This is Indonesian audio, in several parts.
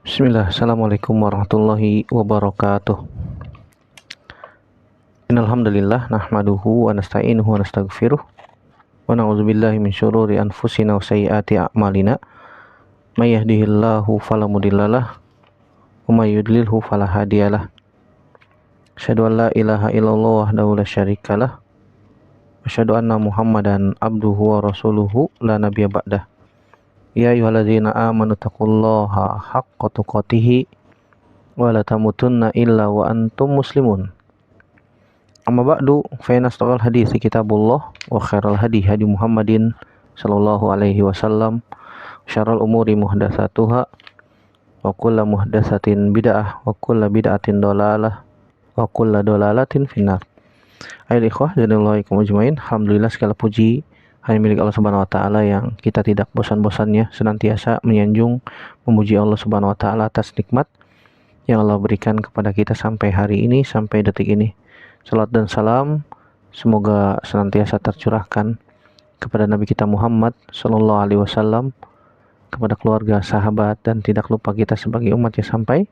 Bismillah, Assalamualaikum warahmatullahi wabarakatuh. Innalhamdulillah, nahmaduhu wa nasta'inuhu wa nastaghfiruh wa na'udzubillahi min syururi anfusina wa sayyiati a'malina may yahdihillahu fala mudhillalah wa may yudlilhu fala hadiyalah. Asyhadu an la ilaha illallah wahdahu la syarikalah wa asyhadu anna Muhammadan abduhu wa rasuluhu la nabiyya ba'dah. Ya ayyuhalladzina amanu taqullaha haqqa tuqatih wa la tamutunna illa wa antum muslimun. Amma ba'du, fa inna asdaqal hadithi kitabullah wa khairal hadi hadi Muhammadin sallallahu alaihi wasallam, syarrul umuri muhdatsatuha wa kullu muhdatsatin bid'ah wa kullu bid'atin dhalalah wa kullu dhalalatin finnar. Ayol ikhwah jadillahi kumujmain. Alhamdulillah, segala puji hanya milik Allah Subhanahu wa taala yang kita tidak bosan-bosannya senantiasa menyanjung memuji Allah Subhanahu wa taala atas nikmat yang Allah berikan kepada kita sampai hari ini, sampai detik ini. Salat dan salam semoga senantiasa tercurahkan kepada Nabi kita Muhammad sallallahu alaihi wasallam, kepada keluarga, sahabat, dan tidak lupa kita sebagai umatnya sampai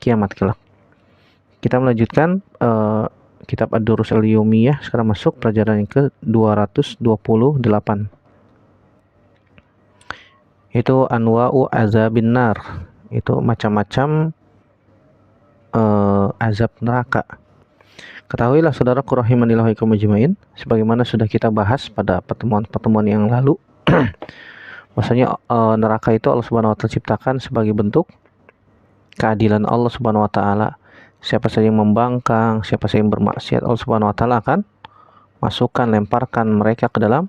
kiamat kelak. Kita melanjutkan kitab Ad-Durus Al-Yawmiyah. Sekarang masuk pelajaran yang ke-228, itu Anwa'u Azabin Nar, itu macam-macam azab neraka. Ketahuilah saudaraku rahimanillah wa majma'in, sebagaimana sudah kita bahas pada pertemuan-pertemuan yang lalu, bahwasanya neraka itu Allah Subhanahu wa taala ciptakan sebagai bentuk keadilan Allah Subhanahu wa taala. Siapa saja yang membangkang, siapa saja yang bermaksiat, Allah Subhanahu wa taala akan masukkan, lemparkan mereka ke dalam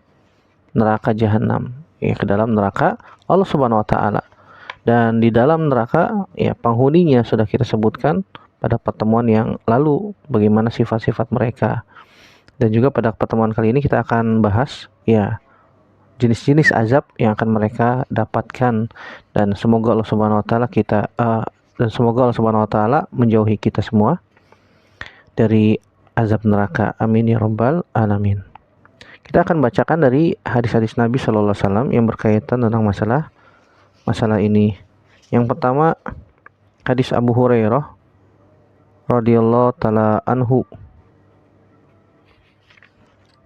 neraka jahanam, ke dalam neraka Allah Subhanahu wa taala. Dan di dalam neraka, penghuninya sudah kita sebutkan pada pertemuan yang lalu bagaimana sifat-sifat mereka. Dan juga pada pertemuan kali ini kita akan bahas jenis-jenis azab yang akan mereka dapatkan, dan semoga Allah Subhanahu wa taala menjauhi kita semua dari azab neraka. Amin ya rabbal alamin. Kita akan bacakan dari hadis-hadis Nabi sallallahu alaihi wasallam yang berkaitan tentang masalah ini. Yang pertama, hadis Abu Hurairah radhiyallahu taala anhu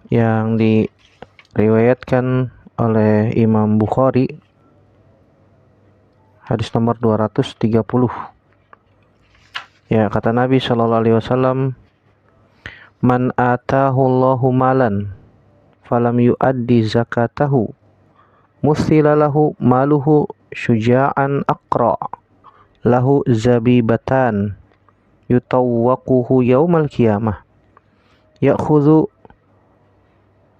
yang diriwayatkan oleh Imam Bukhari, hadis nomor 230. Kata Nabi sallallahu alaihi wasallam, "Man atahu Allahu malan falam yuaddi zakatahu, musila lahu maluhu syuja'an aqra, lahu zabibatan yutawwaquhu yaumal qiyamah, ya'khudhu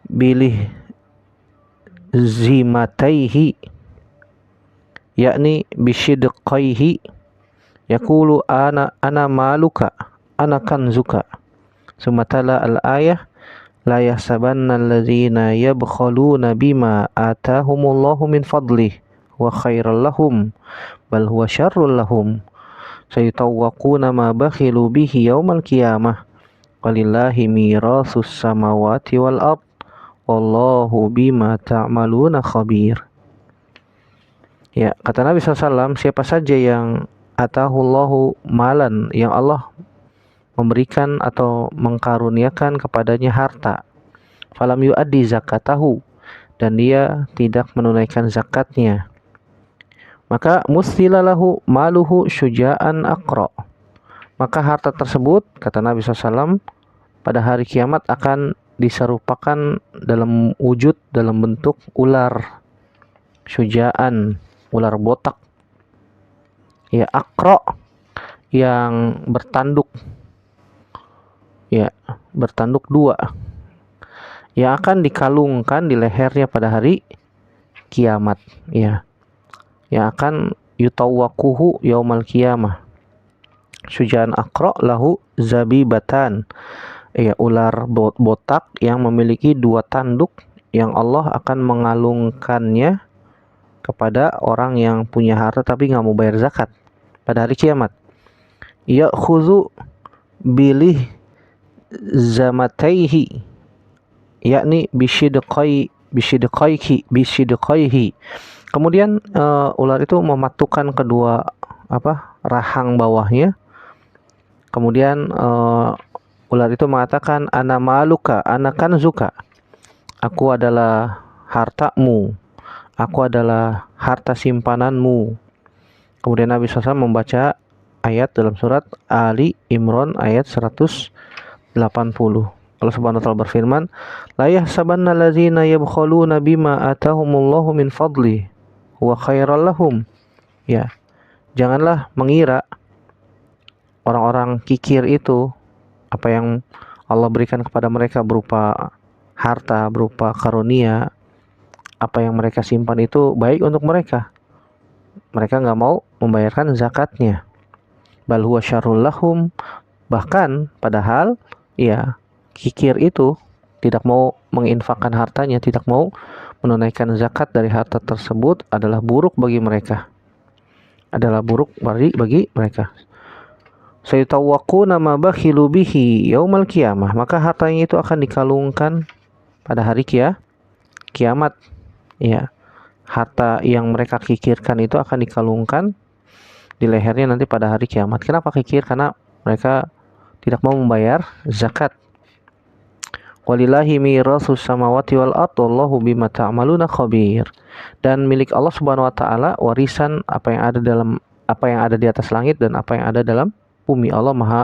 bilih zimataihi, yakni bisyidqaihi, yaqulu ana maluka, ana kanzuka." Sumatala al-ayah, la yahsabanna alladzina yabkhaluna bima atahumullahu min fadlih wa khairal lahum bal huwa syarrul lahum, sayutawwaquna ma bakhilu bihi yaumal qiyamah, walillahi mirasus samawati wal ard, wallahu bima ta'maluna khabir. Kata Nabi SAW, siapa saja yang atahullahu malan, yang Allah memberikan atau mengkaruniakan kepadanya harta, falam yu'addi zakatahu, dan dia tidak menunaikan zakatnya, maka mustilalahu maluhu syuja'an aqra, maka harta tersebut, kata Nabi SAW, pada hari kiamat akan diserupakan dalam wujud, dalam bentuk ular, syuja'an, ular botak, aqra, yang bertanduk, bertanduk dua, yang akan dikalungkan di lehernya pada hari kiamat, yang akan yutawwaquhu yaumal qiyamah, syuja'an aqra lahu zabibatan, ular botak yang memiliki dua tanduk, yang Allah akan mengalungkannya kepada orang yang punya harta tapi nggak mau bayar zakat pada hari kiamat. Ya'khudhu bilih zamataihi, yakni bisyidqaihi. Kemudian ular itu mematukkan kedua rahang bawahnya. Kemudian ular itu mengatakan, ana maluka, ana kanzuka. Aku adalah hartamu, aku adalah harta simpananmu. Kemudian Nabi SAW membaca ayat dalam surat Ali Imran ayat 180. Allah Subhanahu wa taala berfirman, la yahsabanna allazina yabkhuluna bima atahumullahu min fadli huwa khairal lahum. Ya, janganlah mengira orang-orang kikir itu apa yang Allah berikan kepada mereka berupa harta, berupa karunia, apa yang mereka simpan itu baik untuk mereka. Mereka nggak mau membayarkan zakatnya. Bal huwa syarrul lahum. Bahkan padahal ya kikir itu tidak mau menginfakkan hartanya, tidak mau menunaikan zakat dari harta tersebut adalah buruk bagi mereka. Adalah buruk bagi mereka. Sayutawwaquna ma bakhilu bihi yaumal qiyamah. Maka hartanya itu akan dikalungkan pada hari kiamat. Ya. Harta yang mereka kikirkan itu akan dikalungkan di lehernya nanti pada hari kiamat. Kenapa kikir? Karena mereka tidak mau membayar zakat. Walillahi mirasus samawati wal ardh wallahu bima ta'maluna khabir. Dan milik Allah Subhanahu wa taala warisan apa yang ada di atas langit dan apa yang ada dalam bumi. Allah maha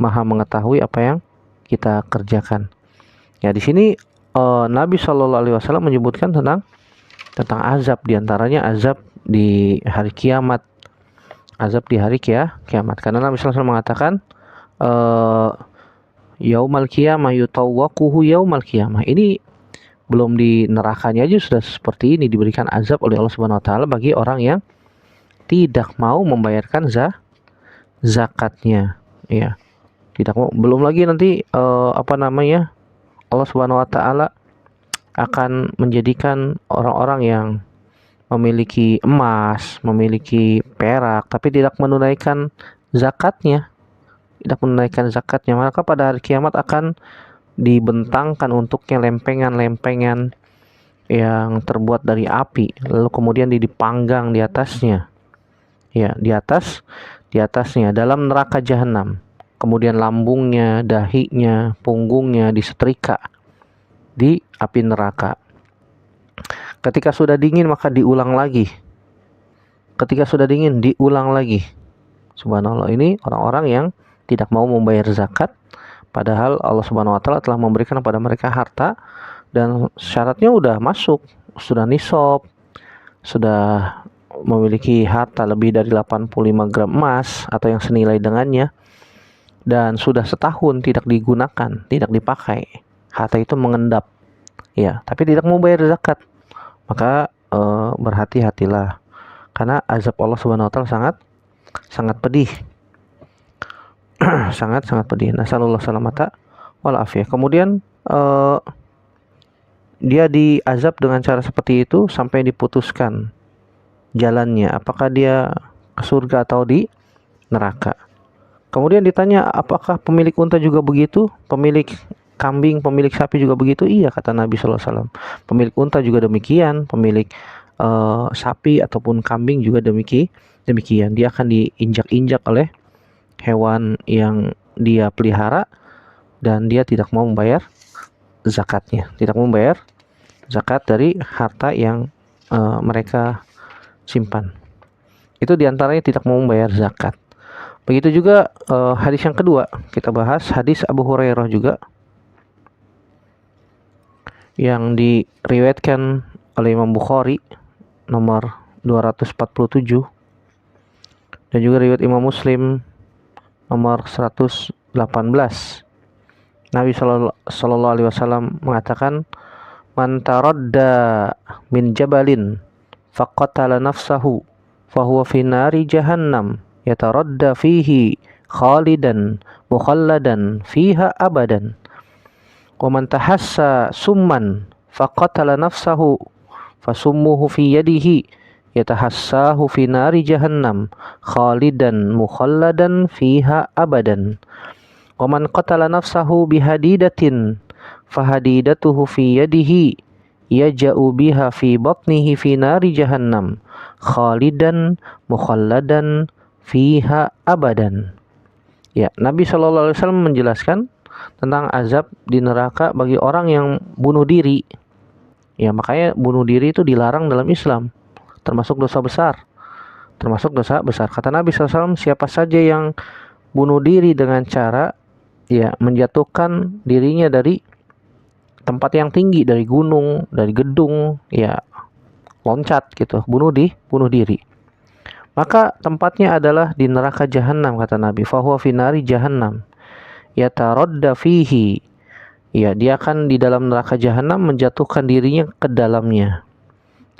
mengetahui apa yang kita kerjakan. Ya, di sini Nabi Shallallahu Alaihi Wasallam menyebutkan tentang azab, diantaranya azab di hari kiamat, kiamat. Karena Nabi Sallallahu Alaihi Wasallam mengatakan, yaumal qiyamah yutawwaquhu yaumal qiyamah. Ini belum di nerakanya aja sudah seperti ini, diberikan azab oleh Allah Subhanahu Wa Taala bagi orang yang tidak mau membayarkan zakatnya. Ya, tidak mau. Belum lagi nanti Allah Subhanahu Wa Taala akan menjadikan orang-orang yang memiliki emas, memiliki perak, tapi tidak menunaikan zakatnya, maka pada hari kiamat akan dibentangkan untuknya lempengan-lempengan yang terbuat dari api, lalu kemudian dipanggang di atasnya, ya, di atasnya dalam neraka jahanam. Kemudian lambungnya, dahinya, punggungnya disetrika di api neraka. Ketika sudah dingin maka diulang lagi. Subhanallah, ini orang-orang yang tidak mau membayar zakat, padahal Allah Subhanahu wa taala telah memberikan kepada mereka harta dan syaratnya udah masuk, sudah nisab, sudah memiliki harta lebih dari 85 gram emas atau yang senilai dengannya, dan sudah setahun tidak digunakan, tidak dipakai. Harta itu mengendap, ya, tapi tidak mau bayar zakat. Maka berhati-hatilah, karena azab Allah Subhanahu wa taala sangat pedih. sangat pedih. Nasallallahu salamata wal afiyah. Kemudian dia diazab dengan cara seperti itu sampai diputuskan jalannya, apakah dia ke surga atau di neraka. Kemudian ditanya, apakah pemilik unta juga begitu? Pemilik kambing, pemilik sapi juga begitu? Iya, kata Nabi Sallallahu Alaihi Wasallam. Pemilik unta juga demikian, pemilik sapi ataupun kambing juga demikian. Dia akan diinjak-injak oleh hewan yang dia pelihara dan dia tidak mau membayar zakatnya, tidak mau membayar zakat dari harta yang mereka simpan. Itu diantaranya tidak mau membayar zakat. Begitu juga hadis yang kedua, kita bahas hadis Abu Hurairah juga yang diriwayatkan oleh Imam Bukhari nomor 247 dan juga riwayat Imam Muslim nomor 118. Nabi sallallahu alaihi wasallam mengatakan, man taradda min jabalin faqatala nafsahu fahuwa fi nari jahannam yataradda fihi khalidan mukhalladan fiha abadan. Wa man tahassa summan faqatala nafsahu fasummuhu fi yadihi yatahassahu fi nari jahannam khalidan mukhalladan fiha abadan. Wa man qatala nafsahu bihadidatin fahadidatuhu fi yadihi yaja'u biha fi batnihi fi nari jahannam khalidan mukhalladan fiha abadan. Ya, Nabi Shallallahu Alaihi Wasallam menjelaskan tentang azab di neraka bagi orang yang bunuh diri. Ya, makanya bunuh diri itu dilarang dalam Islam, termasuk dosa besar. Termasuk dosa besar. Kata Nabi SAW, siapa saja yang bunuh diri dengan cara ya menjatuhkan dirinya dari tempat yang tinggi, dari gunung, dari gedung, ya loncat gitu, bunuh diri. Maka tempatnya adalah di neraka jahanam, kata Nabi. Fahuwa finari jahannam yataradda fihi. Ya, dia akan di dalam neraka jahanam menjatuhkan dirinya ke dalamnya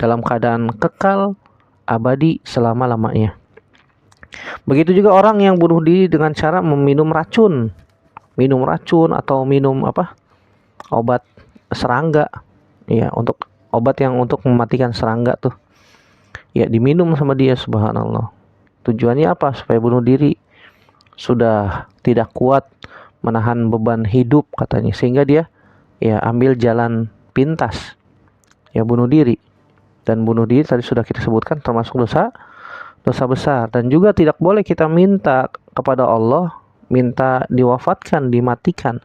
dalam keadaan kekal abadi selama-lamanya. Begitu juga orang yang bunuh diri dengan cara meminum racun. Minum racun atau minum obat serangga. Ya, untuk obat yang untuk mematikan serangga tuh. Ya, diminum sama dia, subhanallah. Tujuannya apa? Supaya bunuh diri. Sudah tidak kuat menahan beban hidup katanya, sehingga dia ya ambil jalan pintas, ya bunuh diri. Dan bunuh diri tadi sudah kita sebutkan termasuk dosa besar. Dan juga tidak boleh kita minta kepada Allah, minta diwafatkan, dimatikan.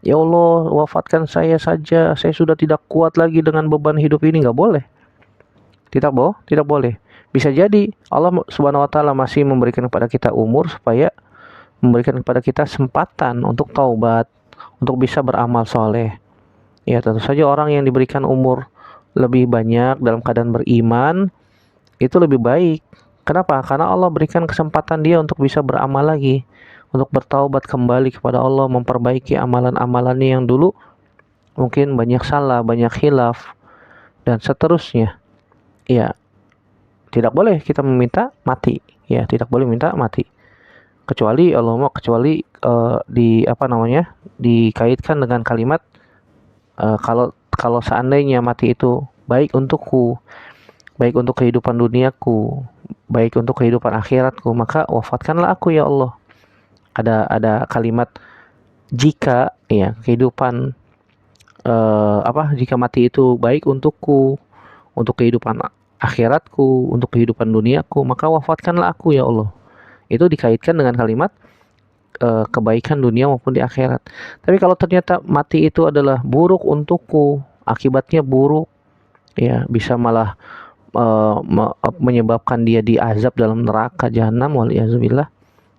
Ya Allah, wafatkan saya saja, saya sudah tidak kuat lagi dengan beban hidup ini. Nggak boleh. Tidak boleh. Bisa jadi Allah Subhanahu wa taala masih memberikan kepada kita umur supaya memberikan kepada kita kesempatan untuk taubat, untuk bisa beramal soleh. Ya, tentu saja orang yang diberikan umur lebih banyak dalam keadaan beriman itu lebih baik. Kenapa? Karena Allah berikan kesempatan dia untuk bisa beramal lagi, untuk bertaubat kembali kepada Allah, memperbaiki amalan-amalannya yang dulu mungkin banyak salah, banyak khilaf, dan seterusnya. Ya, tidak boleh kita meminta mati. Ya, tidak boleh minta mati. Kecuali dikaitkan dengan kalimat kalau seandainya mati itu baik untukku, baik untuk kehidupan duniaku, baik untuk kehidupan akhiratku, maka wafatkanlah aku ya Allah. Ada kalimat jika ya kehidupan jika mati itu baik untukku, untuk kehidupan akhiratku, untuk kehidupan duniaku, maka wafatkanlah aku ya Allah. Itu dikaitkan dengan kalimat kebaikan dunia maupun di akhirat. Tapi kalau ternyata mati itu adalah buruk untukku, akibatnya buruk, ya bisa malah menyebabkan dia diazab dalam neraka jahanam waliyazubillah,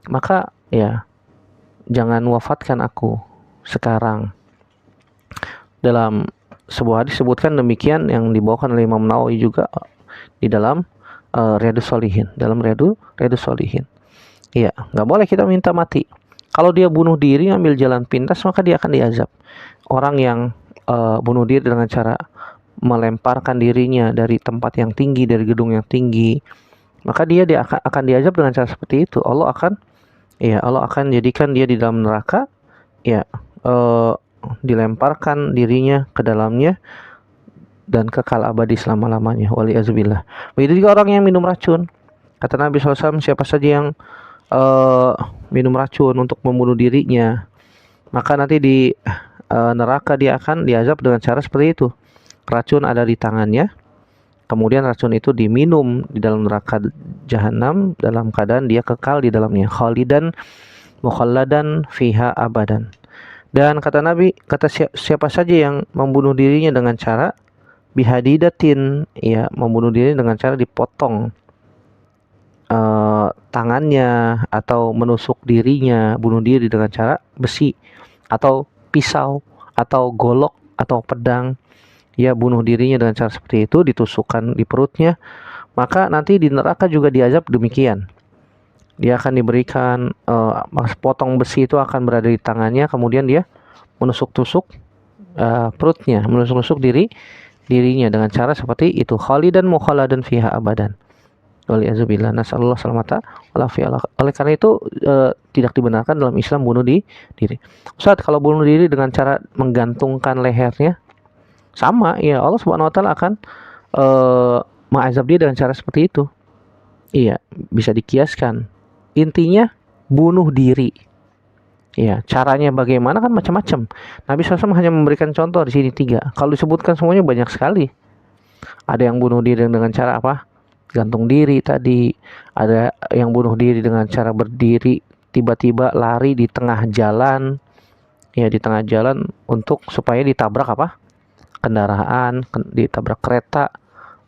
maka ya jangan wafatkan aku sekarang. Dalam sebuah hadis disebutkan demikian, yang dibawakan oleh Imam Nawawi juga di dalam Riyadhus Shalihin, Iya, nggak boleh kita minta mati. Kalau dia bunuh diri ambil jalan pintas, maka dia akan diazab. Orang yang bunuh diri dengan cara melemparkan dirinya dari tempat yang tinggi, dari gedung yang tinggi, maka dia akan diazab dengan cara seperti itu. Allah akan jadikan dia di dalam neraka, ya dilemparkan dirinya ke dalamnya dan kekal abadi selama-lamanya. Waliyazubillah. Begitu juga orang yang minum racun. Kata Nabi SAW, siapa saja yang minum racun untuk membunuh dirinya, maka nanti di neraka dia akan diazab dengan cara seperti itu. Racun ada di tangannya, kemudian racun itu diminum di dalam neraka jahanam dalam keadaan dia kekal di dalamnya, khalidan mukhalladan fiha abadan. Dan kata Nabi, siapa saja yang membunuh dirinya dengan cara bihadidatin, ya membunuh diri dengan cara dipotong tangannya, atau menusuk dirinya, bunuh diri dengan cara besi atau pisau atau golok atau pedang, ya bunuh dirinya dengan cara seperti itu, ditusukkan di perutnya, maka nanti di neraka juga diazab demikian. Dia akan diberikan potong besi itu akan berada di tangannya, kemudian dia menusuk-tusuk perutnya, menusuk-tusuk dirinya dengan cara seperti itu, khalidan mukhalladan fiha abadan. Waliyazubillah, nasallallahu salamata walafi'allah. Oleh karena itu tidak dibenarkan dalam Islam bunuh diri. Ustaz, kalau bunuh diri dengan cara menggantungkan lehernya, sama ya, Allah Subhanahu wa taala akan mengazab dia dengan cara seperti itu. Iya, bisa dikiaskan. Intinya bunuh diri. Ya, caranya bagaimana kan macam-macam. Nabi SAW hanya memberikan contoh di sini 3. Kalau disebutkan semuanya banyak sekali. Ada yang bunuh diri dengan cara apa? Gantung diri tadi. Ada yang bunuh diri dengan cara berdiri, tiba-tiba lari di tengah jalan. Ya, di tengah jalan untuk supaya ditabrak apa? Kendaraan, ditabrak kereta.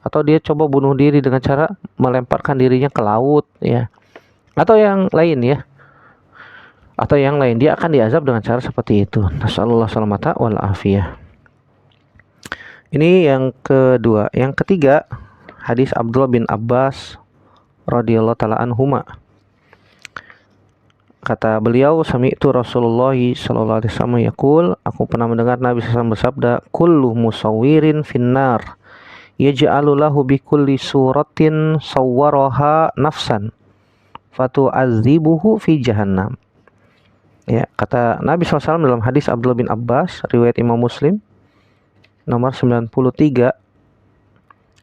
Atau dia coba bunuh diri dengan cara melemparkan dirinya ke laut, ya. Atau yang lain, ya. Atau yang lain, dia akan diazab dengan cara seperti itu. Nasallallahu salamata wal afiyah. Ini yang kedua. Yang ketiga, hadis Abdullah bin Abbas radhiyallahu taala anhuma. Kata beliau, sami'tu Rasulullah sallallahu alaihi wasallam yaqul, aku pernah mendengar Nabi SAW bersabda, kullu musawwirin finnar yaj'alu lahu bi kulli suratin sawwaraha nafsan fatu'adzibuhu fi jahannam. Ya, kata Nabi SAW dalam hadis Abdullah bin Abbas, riwayat Imam Muslim, nomor 93,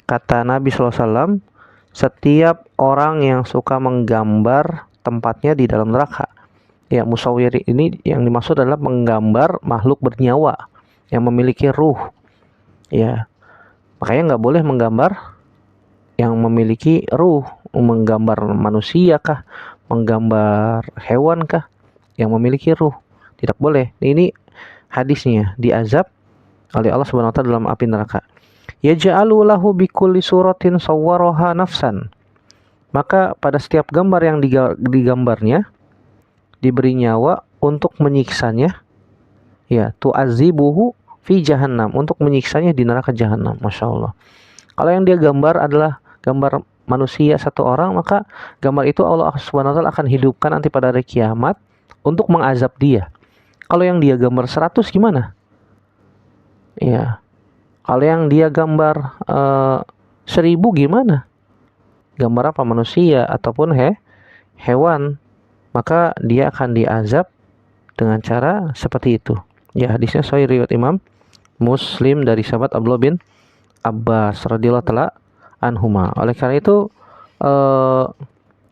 kata Nabi SAW, setiap orang yang suka menggambar tempatnya di dalam neraka. Ya, musawwir ini yang dimaksud adalah menggambar makhluk bernyawa yang memiliki ruh. Ya, makanya nggak boleh menggambar yang memiliki ruh, menggambar manusia kah, menggambar hewan kah yang memiliki ruh, tidak boleh. Ini hadisnya, diazab oleh Allah Subhanahu wa taala dalam api neraka. Yaj'alu lahu bikulli suratin sawwaraha nafsan. Maka pada setiap gambar yang digambarnya diberi nyawa untuk menyiksanya, ya, tu'azibuhu fi jahannam, untuk menyiksanya di neraka jahanam. Masya Allah. Kalau yang dia gambar adalah gambar manusia satu orang, maka gambar itu Allah Subhanahu wa taala akan hidupkan nanti pada hari kiamat untuk mengazab dia. Kalau yang dia gambar 100 gimana? Ya. Kalau yang dia gambar 1000 gimana? Gambar apa? Manusia ataupun hewan. Maka dia akan diazab dengan cara seperti itu. Ya, hadisnya sahih riwayat Imam Muslim dari sahabat Abdullah bin Abbas radhiyallahu taala anhuma. Oleh karena itu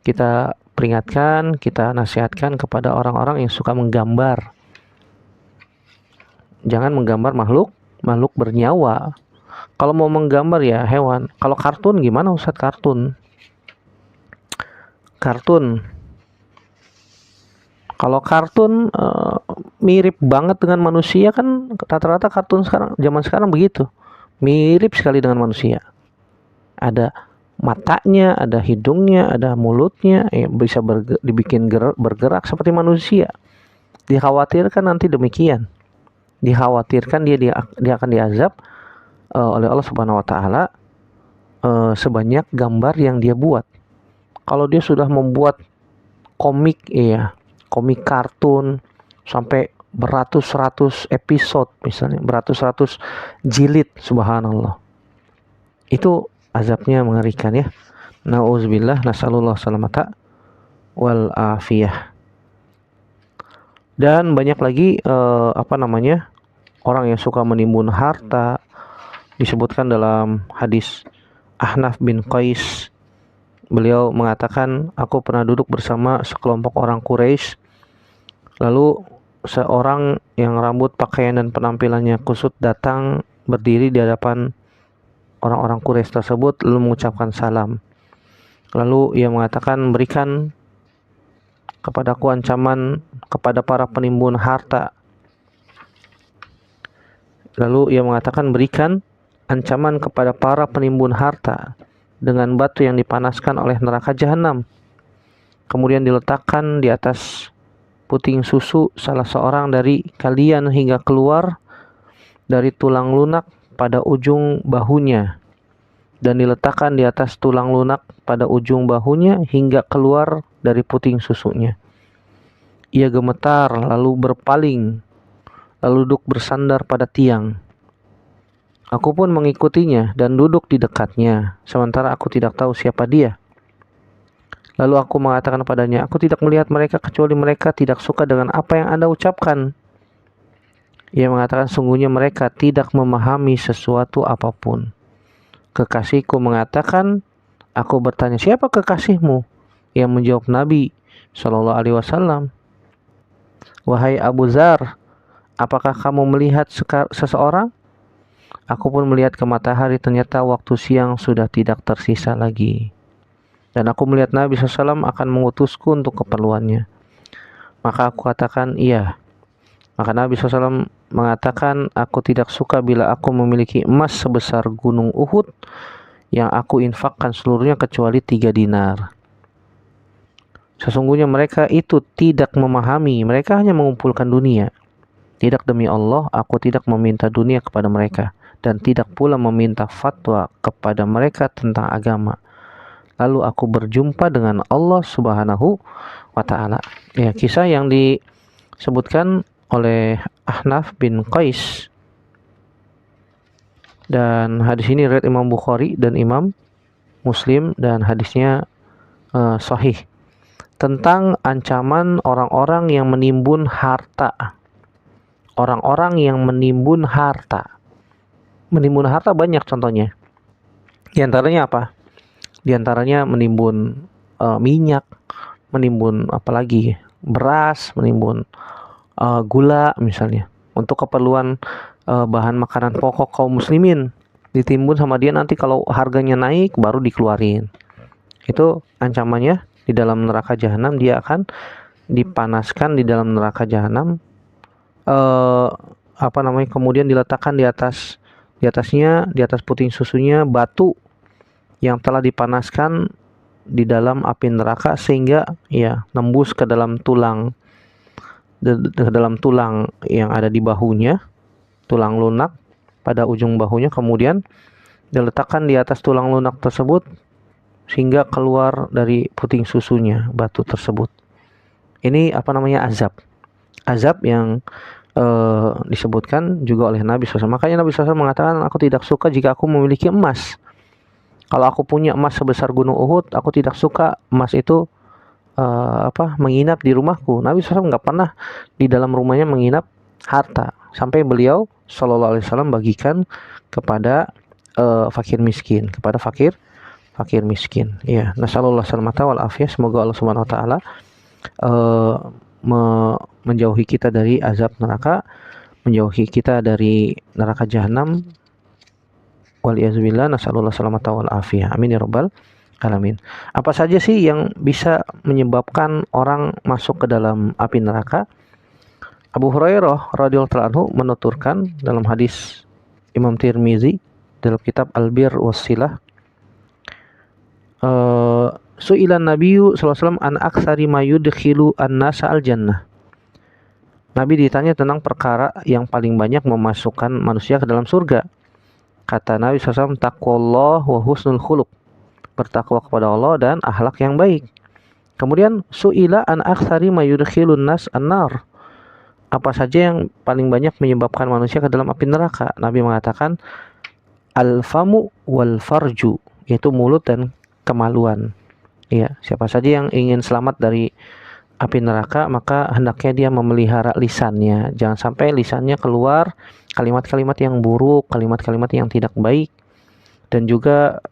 kita peringatkan, kita nasihatkan kepada orang-orang yang suka menggambar. Jangan menggambar makhluk bernyawa. Kalau mau menggambar ya hewan. Kalau kartun gimana Ustaz? Kartun. Kalau kartun mirip banget dengan manusia kan, rata-rata kartun sekarang, zaman sekarang begitu. Mirip sekali dengan manusia. Ada matanya, ada hidungnya, ada mulutnya, bisa dibikin bergerak seperti manusia. Dikhawatirkan nanti demikian. Dikhawatirkan dia akan diazab oleh Allah Subhanahu wa taala sebanyak gambar yang dia buat. Kalau dia sudah membuat komik, komik kartun sampai beratus-ratus episode, misalnya beratus-ratus jilid, subhanallah, itu azabnya mengerikan, ya. Nauzubillah, nasallallahu salamata wal afiyah. Dan banyak lagi orang yang suka menimbun harta. Disebutkan dalam hadis Ahnaf bin Qais, beliau mengatakan, aku pernah duduk bersama sekelompok orang Quraisy, lalu seorang yang rambut, pakaian dan penampilannya kusut datang berdiri di hadapan orang-orang Quraisy tersebut lalu mengucapkan salam. Lalu ia mengatakan, berikan kepadaku ancaman kepada para penimbun harta. Lalu ia mengatakan, berikan ancaman kepada para penimbun harta dengan batu yang dipanaskan oleh neraka jahanam, kemudian diletakkan di atas puting susu salah seorang dari kalian hingga keluar dari tulang lunak pada ujung bahunya, dan diletakkan di atas tulang lunak pada ujung bahunya hingga keluar dari puting susunya. Ia gemetar lalu berpaling, lalu duduk bersandar pada tiang. Aku pun mengikutinya dan duduk di dekatnya, sementara aku tidak tahu siapa dia. Lalu aku mengatakan padanya, aku tidak melihat mereka kecuali mereka tidak suka dengan apa yang Anda ucapkan. Ia mengatakan, sungguhnya mereka tidak memahami sesuatu apapun. Kekasihku mengatakan, aku bertanya, siapa kekasihmu? Ia menjawab, Nabi SAW. Wahai Abu Dzar, apakah kamu melihat seseorang? Aku pun melihat ke matahari, ternyata waktu siang sudah tidak tersisa lagi. Dan aku melihat Nabi SAW akan mengutusku untuk keperluannya. Maka aku katakan, iya. Maka Nabi SAW mengatakan, aku tidak suka bila aku memiliki emas sebesar gunung Uhud yang aku infakkan seluruhnya kecuali 3 dinar. Sesungguhnya mereka itu tidak memahami, mereka hanya mengumpulkan dunia. Tidak, demi Allah, aku tidak meminta dunia kepada mereka, dan tidak pula meminta fatwa kepada mereka tentang agama. Lalu aku berjumpa dengan Allah Subhanahu wa Ta'ala. Ya, kisah yang disebutkan oleh Ahnaf bin Qais, dan hadis ini riwayat Imam Bukhari dan Imam Muslim, dan hadisnya sahih, tentang ancaman orang-orang yang menimbun harta. Orang-orang yang menimbun harta. Menimbun harta banyak contohnya. Di antaranya apa? Di antaranya menimbun minyak, menimbun apalagi beras, menimbun gula misalnya, untuk keperluan bahan makanan pokok kaum muslimin. Ditimbun sama dia, nanti kalau harganya naik baru dikeluarin. Itu ancamannya di dalam neraka jahanam. Dia akan dipanaskan di dalam neraka jahanam. Kemudian diletakkan di atas puting susunya batu yang telah dipanaskan di dalam api neraka, sehingga ya nembus ke dalam tulang yang ada di bahunya, tulang lunak pada ujung bahunya. Kemudian diletakkan di atas tulang lunak tersebut sehingga keluar dari puting susunya batu tersebut. Ini azab yang disebutkan juga oleh Nabi SAW. Makanya Nabi SAW mengatakan, aku tidak suka jika aku memiliki emas. Kalau aku punya emas sebesar gunung Uhud, aku tidak suka emas itu menginap di rumahku. Nabi SAW nggak pernah di dalam rumahnya menginap harta, sampai beliau Shallallahu Alaihi Wasallam bagikan kepada fakir miskin, Ya, nasallallahu salamata wal afiyah. Semoga Allah Subhanahu Wa Taala menjauhi kita dari azab neraka, menjauhi kita dari neraka jahanam. Waliyazubillah, nasallallahu salamata wal afiyah. Amin ya rabbal alamin. Apa saja sih yang bisa menyebabkan orang masuk ke dalam api neraka? Abu Hurairah radhiyallahu anhu menuturkan dalam hadis Imam Tirmizi dalam kitab Al-Bir Wassilah, su'ilan Nabiyyu sallallahu alaihi wasallam an aktsari ma yudkhilu an-nasa al-jannah. Nabi ditanya tentang perkara yang paling banyak memasukkan manusia ke dalam surga. Kata Nabi SAW, taqwallah wa husnul khuluq, bertakwa kepada Allah dan akhlak yang baik. Kemudian su'ila an aktsari ma yudkhilun nas an-nar, apa saja yang paling banyak menyebabkan manusia ke dalam api neraka? Nabi mengatakan al-famu wal farju, yaitu mulut dan kemaluan. Ya, siapa saja yang ingin selamat dari api neraka, maka hendaknya dia memelihara lisannya. Jangan sampai lisannya keluar kalimat-kalimat yang buruk, kalimat-kalimat yang tidak baik, dan juga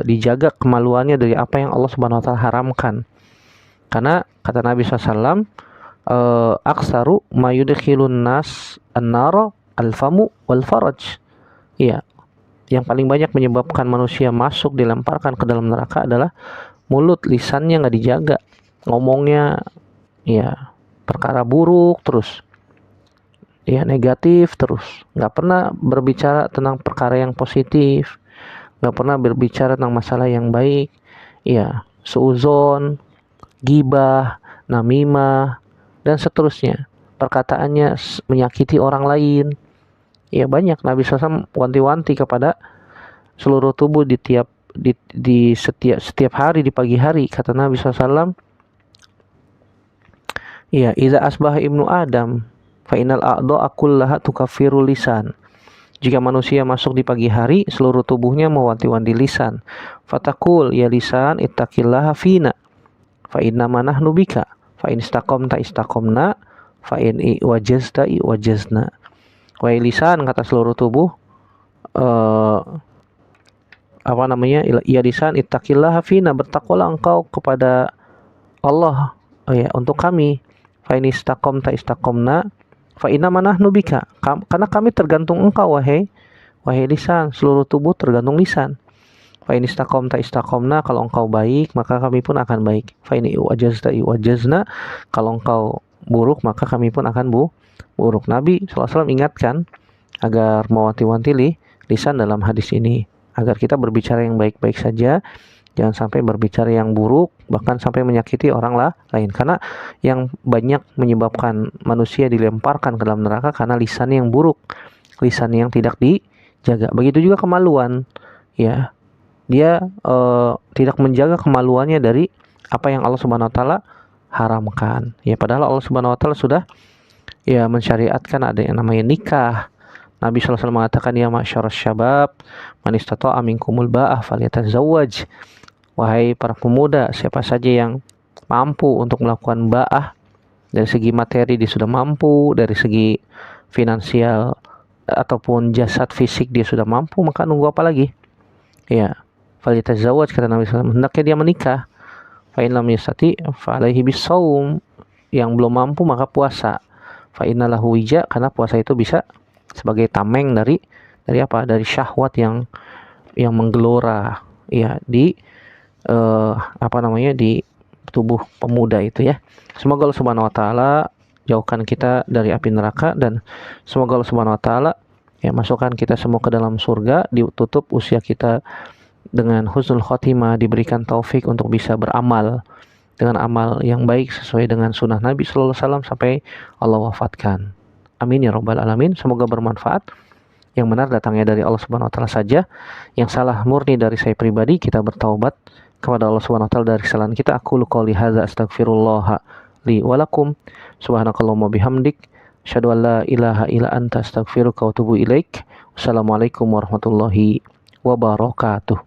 dijaga kemaluannya dari apa yang Allah Subhanahu Wa Taala haramkan. Karena kata Nabi SAW, aksaru ma yudkhilun nas an-nara al-famu wal faraj. Iya, yang paling banyak menyebabkan manusia masuk, dilemparkan ke dalam neraka adalah mulut, lisannya nggak dijaga, ngomongnya ya perkara buruk terus, ya negatif terus, nggak pernah berbicara tentang perkara yang positif, nggak pernah berbicara tentang masalah yang baik, ya suuzon, gibah, namimah, dan seterusnya. Perkataannya menyakiti orang lain. Ya banyak. Nabi SAW wanti-wanti kepada seluruh tubuh di setiap hari, di pagi hari. Kata Nabi SAW, ya, idza asbaha ibnu Adam fa innal a'dha'a kullaha tukaffiru lisan. Jika manusia masuk di pagi hari, seluruh tubuhnya mewanti-wanti lisan. Fatakul ya lisan ittaqillaha fina fa inna ma nahnu bika fa in istaqamta istaqamna fa in wajazta wajazna. Wahai lisan, kata seluruh tubuh, ya lisan ittaqillaha fina, bertakwalah engkau kepada Allah, ya, untuk kami. fa in istaqamta istaqamna fa inna manahnu bika. Karena kami tergantung engkau wahai lisan, seluruh tubuh tergantung lisan. Fa in istaqamta istaqamna, kalau engkau baik maka kami pun akan baik. Fa in iwajazta iwajazna, kalau engkau buruk maka kami pun akan buruk. Nabi SAW ingatkan agar mewanti-wanti lisan dalam hadis ini, agar kita berbicara yang baik-baik saja, jangan sampai berbicara yang buruk, bahkan sampai menyakiti orang lain. Karena yang banyak menyebabkan manusia dilemparkan ke dalam neraka karena lisan yang buruk, lisan yang tidak dijaga. Begitu juga kemaluan, ya, dia tidak menjaga kemaluannya dari apa yang Allah Subhanahu Wa Taala haramkan. Ya, padahal Allah Subhanahu Wa Taala sudah ya mensyariatkan ada yang namanya nikah. Nabi SAW mengatakan, ya ma'syarasy syabab man istata'a minkumul ba'ah falyatazawwaj. Wahai para pemuda, siapa saja yang mampu untuk melakukan ba'ah, dari segi materi dia sudah mampu, dari segi finansial ataupun jasad fisik dia sudah mampu, maka nunggu apa lagi? Ya, falyatazawwaj, kata Nabi SAW, hendaknya dia menikah. Fa in lam yastati fa alaihi bisawm, yang belum mampu maka puasa. Fa innalahu wija, karena puasa itu bisa sebagai tameng dari apa? Dari syahwat yang menggelora ya di di tubuh pemuda itu ya. Semoga Allah Subhanahu Wa Taala jauhkan kita dari api neraka, dan semoga Allah Subhanahu Wa Taala ya masukkan kita semua ke dalam surga, ditutup usia kita dengan husnul khotimah, diberikan taufik untuk bisa beramal dengan amal yang baik sesuai dengan sunnah Nabi Sallallahu Alaihi Wasallam sampai Allah wafatkan. Amin ya rabbal alamin. Semoga bermanfaat. Yang benar datangnya dari Allah Subhanahu Wa Taala saja, yang salah murni dari saya pribadi. Kita bertaubat kepada Allah Subhanahu Wa Taala dari kesalahan kita. Aku qouli hadza astaghfirullah li wa lakum. Subhanakallahumma bihamdik, asyhadu an la ilaha illa anta astaghfiruka wa atubu ilaik. Wassalamualaikum warahmatullahi wabarakatuh.